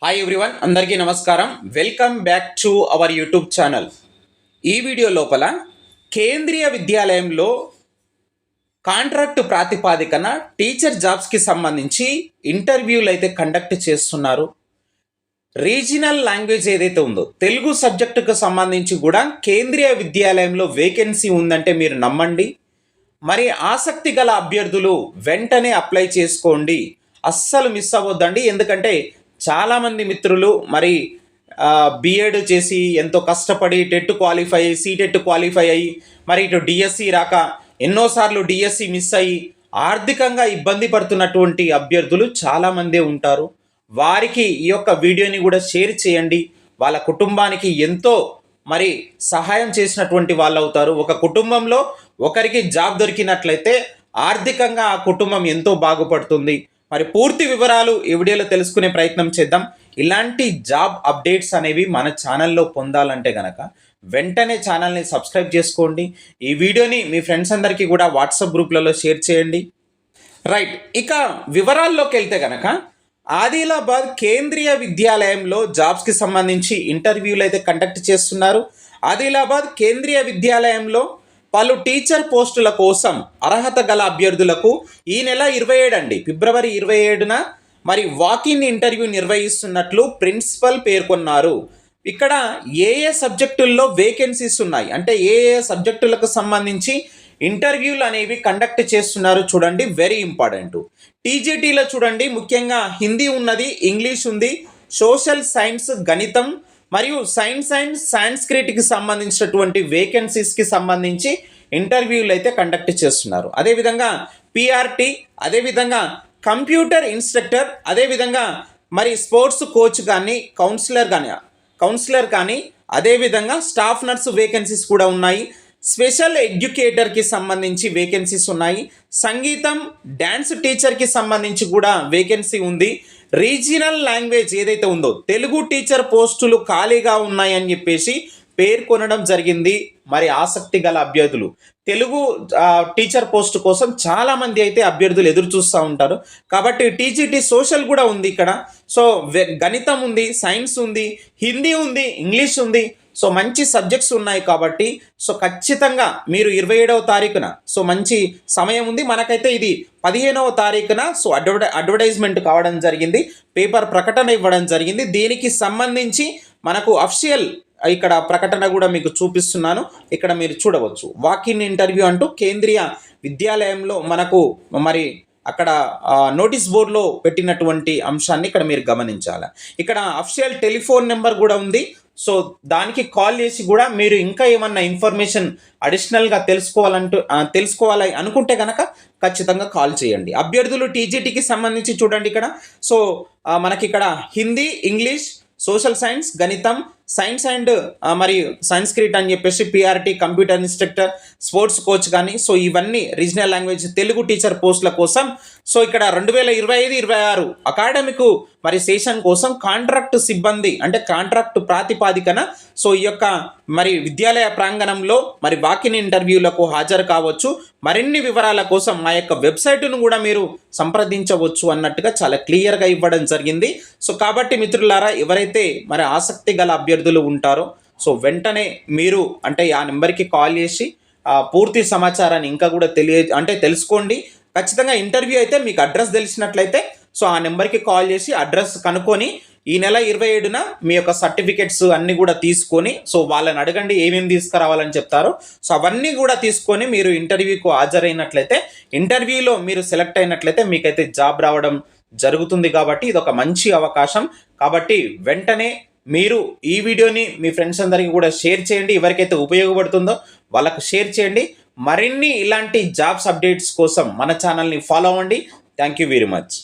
Hi everyone, అందరికీ నమస్కారం. Welcome back to our YouTube channel. ఈ వీడియో లోపల కేంద్రీయ విద్యాలయంలో కాంట్రాక్ట్ ప్రాతిపాదికన టీచర్ జాబ్స్కి సంబంధించి ఇంటర్వ్యూలు అయితే కండక్ట్ చేస్తున్నారు. రీజనల్ లాంగ్వేజ్ ఏదైతే ఉందో తెలుగు సబ్జెక్టుకు సంబంధించి కూడా కేంద్రీయ విద్యాలయంలో వేకెన్సీ ఉందంటే మీరు నమ్మండి. మరి ఆసక్తి గల అభ్యర్థులు వెంటనే అప్లై చేసుకోండి, అస్సలు మిస్ అవ్వద్దండి. ఎందుకంటే చాలామంది మిత్రులు మరి బీఎడ్ చేసి ఎంతో కష్టపడి టెట్ క్వాలిఫై అయ్యి సీటెట్ క్వాలిఫై అయ్యి మరి ఇటు డిఎస్సి రాక ఎన్నోసార్లు డిఎస్సి మిస్ అయ్యి ఆర్థికంగా ఇబ్బంది పడుతున్నటువంటి అభ్యర్థులు చాలామందే ఉంటారు. వారికి ఈ యొక్క వీడియోని కూడా షేర్ చేయండి. వాళ్ళ కుటుంబానికి ఎంతో మరి సహాయం చేసినటువంటి వాళ్ళు అవుతారు. ఒక కుటుంబంలో ఒకరికి జాబ్ దొరికినట్లయితే ఆర్థికంగా ఆ కుటుంబం ఎంతో బాగుపడుతుంది. మరి పూర్తి వివరాలు ఈ వీడియోలో తెలుసుకునే ప్రయత్నం చేద్దాం. ఇలాంటి జాబ్ అప్డేట్స్ అనేవి మన ఛానల్లో పొందాలంటే కనుక వెంటనే ఛానల్ని సబ్స్క్రైబ్ చేసుకోండి. ఈ వీడియోని మీ ఫ్రెండ్స్ అందరికీ కూడా వాట్సాప్ గ్రూప్లలో షేర్ చేయండి. రైట్, ఇక వివరాల్లోకి వెళ్తే కనుక ఆదిలాబాద్ కేంద్రీయ విద్యాలయంలో జాబ్స్కి సంబంధించి ఇంటర్వ్యూలు అయితే కండక్ట్ చేస్తున్నారు. ఆదిలాబాద్ కేంద్రీయ విద్యాలయంలో పలు టీచర్ పోస్టుల కోసం అర్హత గల అభ్యర్థులకు ఈ నెల 27 ఫిబ్రవరి 27న మరి వాకిన్ ఇంటర్వ్యూ నిర్వహిస్తున్నట్లు ప్రిన్సిపల్ పేర్కొన్నారు. ఇక్కడ ఏ సబ్జెక్టుల్లో వేకెన్సీస్ ఉన్నాయి అంటే ఏ సబ్జెక్టులకు సంబంధించి ఇంటర్వ్యూలు అనేవి కండక్ట్ చేస్తున్నారు చూడండి, వెరీ ఇంపార్టెంట్. టీజీటీలో చూడండి, ముఖ్యంగా హిందీ ఉన్నది, ఇంగ్లీష్ ఉంది, సోషల్ సైన్స్, గణితం మరియు సైన్స్ అండ్ సాంస్క్రిట్కి సంబంధించినటువంటి వేకెన్సీస్కి సంబంధించి ఇంటర్వ్యూలు అయితే కండక్ట్ చేస్తున్నారు. అదేవిధంగా పిఆర్టీ, అదేవిధంగా కంప్యూటర్ ఇన్స్ట్రక్టర్, అదేవిధంగా మరి స్పోర్ట్స్ కోచ్ కానీ కౌన్సిలర్ కానీ అదేవిధంగా స్టాఫ్ నర్స్ వేకెన్సీస్ కూడా ఉన్నాయి. స్పెషల్ ఎడ్యుకేటర్కి సంబంధించి వేకెన్సీస్ ఉన్నాయి. సంగీతం డ్యాన్స్ టీచర్కి సంబంధించి కూడా వేకెన్సీ ఉంది. రీజనల్ లాంగ్వేజ్ ఏదైతే ఉందో తెలుగు టీచర్ పోస్టులు ఖాళీగా ఉన్నాయని చెప్పేసి పేర్కొనడం జరిగింది. మరి ఆసక్తి గల అభ్యర్థులు తెలుగు టీచర్ పోస్ట్ కోసం చాలామంది అయితే అభ్యర్థులు ఎదురు చూస్తూ ఉంటారు. కాబట్టి టీజీటీ సోషల్ కూడా ఉంది ఇక్కడ. సో గణితం ఉంది, సైన్స్ ఉంది, హిందీ ఉంది, ఇంగ్లీష్ ఉంది. సో మంచి సబ్జెక్ట్స్ ఉన్నాయి కాబట్టి సో ఖచ్చితంగా మీరు 27వ తారీఖున సో మంచి సమయం ఉంది. మనకైతే ఇది 15వ తారీఖున సో అడ్వర్టైజ్మెంట్ కావడం జరిగింది, పేపర్ ప్రకటన ఇవ్వడం జరిగింది. దీనికి సంబంధించి మనకు అఫిషియల్ ఇక్కడ ప్రకటన కూడా మీకు చూపిస్తున్నాను. ఇక్కడ మీరు చూడవచ్చు, వాకిన్ ఇంటర్వ్యూ అంటూ కేంద్రీయ విద్యాలయంలో మనకు మరి అక్కడ నోటీస్ బోర్డులో పెట్టినటువంటి అంశాన్ని ఇక్కడ మీరు గమనించాలి. ఇక్కడ అఫిషియల్ టెలిఫోన్ నెంబర్ కూడా ఉంది. సో దానికి కాల్ చేసి కూడా మీరు ఇంకా ఏమన్నా ఇన్ఫర్మేషన్ అడిషనల్గా తెలుసుకోవాలి అనుకుంటే కనుక ఖచ్చితంగా కాల్ చేయండి. అభ్యర్థులు టీజీటీకి సంబంధించి చూడండి ఇక్కడ. సో మనకి ఇక్కడ హిందీ, ఇంగ్లీష్, సోషల్ సైన్స్, గణితం, సైన్స్ అండ్ మరియు సంస్క్రిట్ అని చెప్పేసి PRT, computer instructor, sports coach కానీ సో ఇవన్నీ రీజనల్ లాంగ్వేజ్ తెలుగు టీచర్ పోస్టుల కోసం. సో ఇక్కడ 2025-26 అకాడమిక్ మరి సెషన్ కోసం కాంట్రాక్ట్ సిబ్బంది అంటే కాంట్రాక్ట్ ప్రాతిపాదికన సో ఈ యొక్క మరి విద్యాలయ ప్రాంగణంలో మరి వాకిన్ ఇంటర్వ్యూలకు హాజరు కావచ్చు. మరిన్ని వివరాల కోసం మా యొక్క వెబ్సైట్ను కూడా మీరు సంప్రదించవచ్చు అన్నట్టుగా చాలా క్లియర్గా ఇవ్వడం జరిగింది. సో కాబట్టి మిత్రులారా, ఎవరైతే మరి ఆసక్తి గల అభ్యర్థులు ఉంటారో సో వెంటనే మీరు అంటే ఆ నెంబర్కి కాల్ చేసి పూర్తి సమాచారాన్ని ఇంకా కూడా తెలుసుకోండి. ఖచ్చితంగా ఇంటర్వ్యూ అయితే మీకు అడ్రస్ తెలిసినట్లయితే సో ఆ నెంబర్కి కాల్ చేసి అడ్రస్ కనుక్కొని ఈ నెల 27న మీ యొక్క సర్టిఫికెట్స్ అన్నీ కూడా తీసుకొని సో వాళ్ళని అడగండి ఏమేమి తీసుకురావాలని చెప్తారో. సో అవన్నీ కూడా తీసుకొని మీరు ఇంటర్వ్యూకు హాజరైనట్లయితే ఇంటర్వ్యూలో మీరు సెలెక్ట్ అయినట్లయితే మీకైతే జాబ్ రావడం జరుగుతుంది. కాబట్టి ఇది ఒక మంచి అవకాశం. కాబట్టి వెంటనే మీరు ఈ వీడియోని మీ ఫ్రెండ్స్ అందరికీ కూడా షేర్ చేయండి. ఎవరికైతే ఉపయోగపడుతుందో వాళ్ళకు షేర్ చేయండి. మరిన్ని ఇలాంటి జాబ్స్ అప్డేట్స్ కోసం మన ఛానల్ని ఫాలో అవ్వండి. Thank you very much.